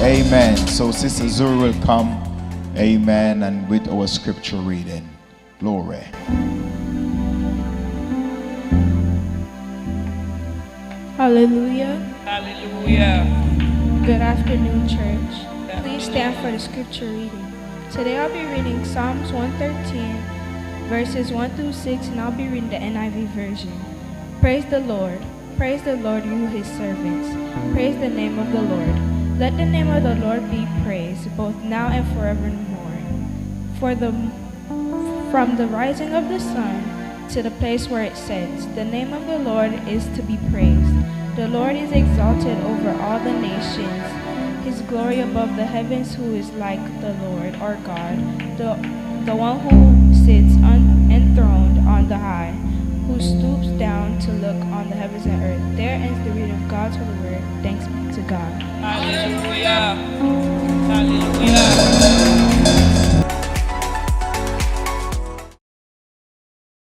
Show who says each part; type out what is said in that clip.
Speaker 1: Amen. So Sister Zuri will come. Amen. And with our scripture reading. Glory.
Speaker 2: Hallelujah.
Speaker 3: Hallelujah.
Speaker 2: Good afternoon, church. Please stand for the scripture reading. Today I'll be reading Psalms 113, verses 1 through 6, and I'll be reading the NIV version. Praise the Lord. Praise the Lord, you his servants. Praise the name of the Lord. Let the name of the Lord be praised, both now and forevermore. From the rising of the sun to the place where it sets, the name of the Lord is to be praised. The Lord is exalted over all the nations, his glory above the heavens. Who is like the Lord our God, the one who sits enthroned on the high, who stoops down to look on the heavens and earth. There ends the reading of God's holy word. Thanks be to God.
Speaker 3: Hallelujah. Hallelujah.